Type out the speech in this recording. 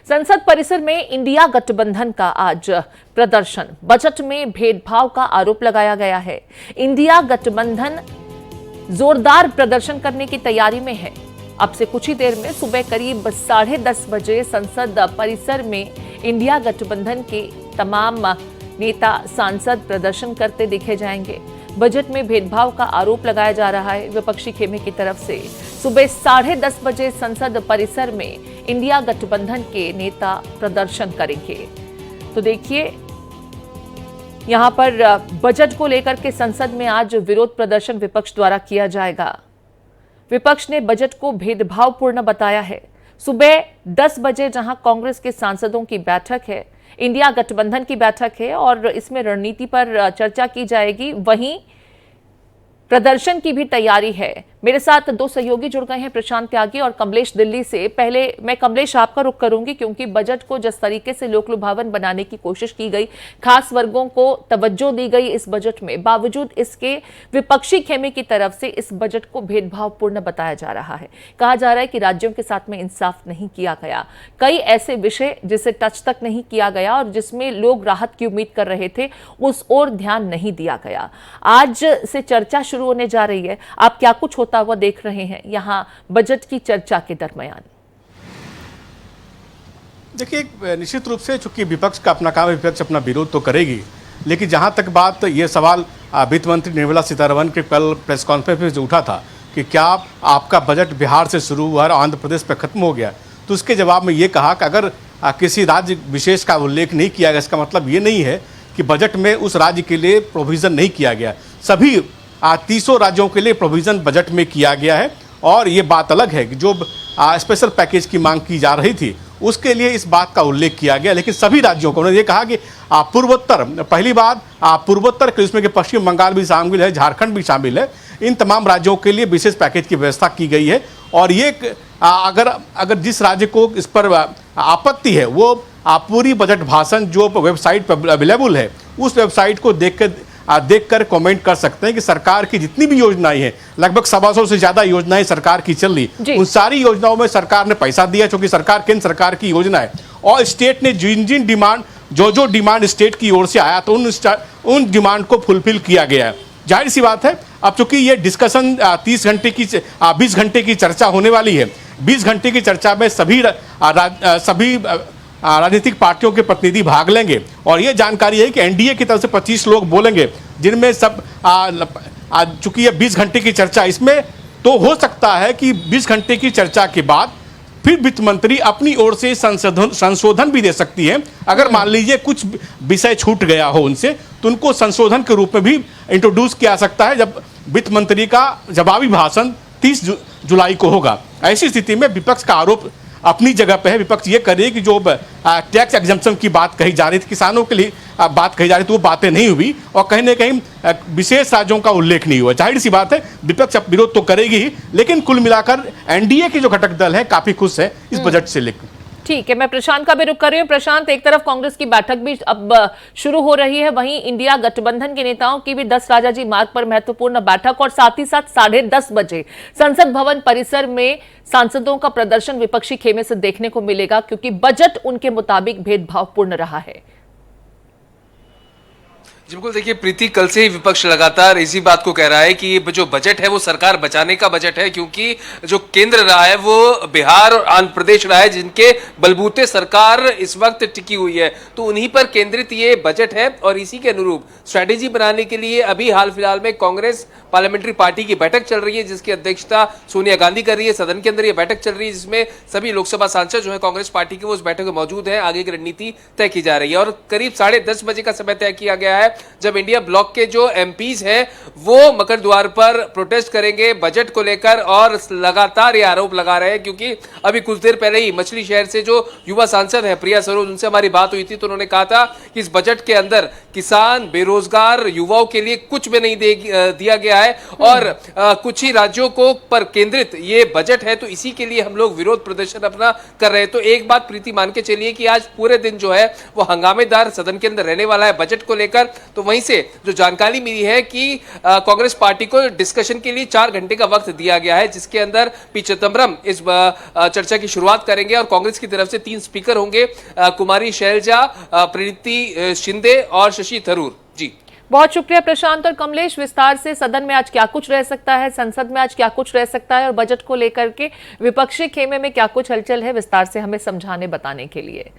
संसद परिसर में इंडिया गठबंधन का आज प्रदर्शन। बजट में भेदभाव का आरोप लगाया गया है। इंडिया गठबंधन जोरदार प्रदर्शन करने की तैयारी में है। अब से कुछ ही देर में सुबह करीब 10:30 बजे संसद परिसर में इंडिया गठबंधन के तमाम नेता सांसद प्रदर्शन करते दिखे जाएंगे। बजट में भेदभाव का आरोप लगाया जा रहा है विपक्षी खेमे की तरफ से। सुबह 10:30 बजे संसद परिसर में इंडिया गठबंधन के नेता प्रदर्शन करेंगे। तो देखिए, यहां पर बजट को लेकर के संसद में आज विरोध प्रदर्शन विपक्ष द्वारा किया जाएगा। विपक्ष ने बजट को भेदभावपूर्ण बताया है। सुबह 10 बजे जहां कांग्रेस के सांसदों की बैठक है, इंडिया गठबंधन की बैठक है और इसमें रणनीति पर चर्चा की जाएगी, वहीं प्रदर्शन की भी तैयारी है। मेरे साथ दो सहयोगी जुड़ गए हैं, प्रशांत त्यागी और कमलेश दिल्ली से। पहले मैं कमलेश आपका रुख करूंगी, क्योंकि बजट को जिस तरीके से लोक लुभावन बनाने की कोशिश की गई, खास वर्गों को तवज्जो दी गई इस बजट में, बावजूद इसके विपक्षी खेमे की तरफ से इस बजट को भेदभावपूर्ण बताया जा रहा है। कहा जा रहा है कि राज्यों के साथ में इंसाफ नहीं किया गया। कई ऐसे विषय जिसे टच तक नहीं किया गया और जिसमें लोग राहत की उम्मीद कर रहे थे, उस ओर ध्यान नहीं दिया गया। आज से चर्चा शुरू होने जा रही है। आप क्या कुछ होता हुआ देख रहे हैं यहां बजट की चर्चा के दरमियान? देखिए, निश्चित रूप से चूंकि विपक्ष का अपना काम है, विपक्ष अपना विरोध तो करेगी, लेकिन जहां तक बात ये सवाल वित्त मंत्री निर्मला सीतारमण के कल प्रेस कॉन्फ्रेंस में जो उठा था कि क्या आपका बजट बिहार से शुरू हुआ और आंध्र प्रदेश पर खत्म हो गया, तो उसके जवाब में ये कहा कि अगर किसी राज्य विशेष का उल्लेख नहीं किया गया, इसका मतलब ये नहीं है कि बजट में उस राज्य के लिए प्रोविजन नहीं किया गया। सभी 300 राज्यों के लिए प्रोविजन बजट में किया गया है। और ये बात अलग है कि जो स्पेशल पैकेज की मांग की जा रही थी, उसके लिए इस बात का उल्लेख किया गया, लेकिन सभी राज्यों को उन्होंने ये कहा कि पूर्वोत्तर, पहली बात पूर्वोत्तर के उसमें कि पश्चिम बंगाल भी शामिल है, झारखंड भी शामिल है, इन तमाम राज्यों के लिए विशेष पैकेज की व्यवस्था की गई है। और ये अगर जिस राज्य को इस पर आपत्ति है, वो पूरी बजट भाषण जो वेबसाइट पर अवेलेबल है, उस वेबसाइट को देखकर कमेंट कर सकते हैं कि सरकार की जितनी भी योजनाएं हैं, लगभग 125 से ज्यादा योजनाएं सरकार की चल रही, उन सारी योजनाओं में सरकार ने पैसा दिया, क्योंकि सरकार केंद्र सरकार की योजना है। और स्टेट ने जिन डिमांड जो डिमांड स्टेट की ओर से आया, तो उन डिमांड को फुलफिल किया गया है। जाहिर सी बात है, अब चूंकि ये डिस्कशन 20 घंटे की चर्चा होने वाली है। 20 घंटे की चर्चा में सभी राजनीतिक पार्टियों के प्रतिनिधि भाग लेंगे। और ये जानकारी है कि एनडीए की तरफ से 25 लोग बोलेंगे, जिनमें सब चूंकि ये 20 घंटे की चर्चा, इसमें तो हो सकता है कि 20 घंटे की चर्चा के बाद फिर वित्त मंत्री अपनी ओर से संशोधन भी दे सकती है। अगर मान लीजिए कुछ विषय छूट गया हो उनसे, तो उनको संशोधन के रूप में भी इंट्रोड्यूस किया सकता है, जब वित्त मंत्री का जवाबी भाषण 30 जुलाई को होगा। ऐसी स्थिति में विपक्ष का आरोप अपनी जगह पे है। विपक्ष ये करे कि जो टैक्स एग्जम्पशन की बात कही जा रही थी, किसानों के लिए बात कही जा रही थी, वो बातें नहीं हुई और कहीं ना कहीं विशेष राज्यों का उल्लेख नहीं हुआ। जाहिर सी बात है, विपक्ष विरोध तो करेगी ही, लेकिन कुल मिलाकर एनडीए के जो घटक दल है काफी खुश है इस बजट से लेकर। ठीक है, मैं प्रशांत का भी रुख कर रही हूँ। प्रशांत, एक तरफ कांग्रेस की बैठक भी अब शुरू हो रही है, वहीं इंडिया गठबंधन के नेताओं की भी 10 राजाजी मार्ग पर महत्वपूर्ण बैठक और साथ ही साथ 10:30 बजे संसद भवन परिसर में सांसदों का प्रदर्शन विपक्षी खेमे से देखने को मिलेगा, क्योंकि बजट उनके मुताबिक भेदभावपूर्ण रहा है। जी बिल्कुल, देखिए प्रीति, कल से ही विपक्ष लगातार इसी बात को कह रहा है कि ये जो बजट है वो सरकार बचाने का बजट है, क्योंकि जो केंद्र रहा है वो बिहार और आंध्र प्रदेश रहा है, जिनके बलबूते सरकार इस वक्त टिकी हुई है। तो उन्हीं पर केंद्रित ये बजट है और इसी के अनुरूप स्ट्रैटेजी बनाने के लिए अभी हाल फिलहाल में कांग्रेस पार्लियामेंट्री पार्टी की बैठक चल रही है, जिसकी अध्यक्षता सोनिया गांधी कर रही है। सदन के अंदर ये बैठक चल रही है, जिसमें सभी लोकसभा सांसद जो है कांग्रेस पार्टी के, वो उस बैठक में मौजूद है। आगे की रणनीति तय की जा रही है और करीब 10:30 बजे का समय तय किया गया है, जब इंडिया ब्लॉक के जो एमपीज हैं वो मकर द्वार पर प्रोटेस्ट करेंगे बजट को लेकर। और लगातार ये आरोप लगा रहे हैं, क्योंकि अभी कुछ देर पहले ही मछली शहर से जो युवा सांसद है प्रिया सरोज, उनसे हमारी बात हुई थी, तो उन्होंने कहा था कि इस बजट के अंदर किसान, बेरोजगार युवाओं के लिए कुछ भी नहीं दिया गया है और कुछ ही राज्यों को पर केंद्रित ये बजट है, तो इसी के लिए हम लोग विरोध प्रदर्शन अपना कर रहे हैं। तो एक बात प्रीति मान के चलिए कि आज पूरे दिन जो है वो हंगामेदार सदन के अंदर रहने वाला है बजट को लेकर। तो वहीं से जो जानकारी मिली है कि कांग्रेस पार्टी को डिस्कशन के लिए 4 घंटे का वक्त दिया गया है, जिसके अंदर पी चिदम्बरम इस चर्चा की शुरुआत करेंगे और कांग्रेस की तरफ से 3 स्पीकर होंगे, कुमारी शैलजा, प्रीति शिंदे और शशि थरूर। जी बहुत शुक्रिया प्रशांत और कमलेश, विस्तार से सदन में आज क्या कुछ रह सकता है, संसद में आज क्या कुछ रह सकता है और बजट को लेकर के विपक्षी खेमे में क्या कुछ हलचल है, विस्तार से हमें समझाने बताने के लिए।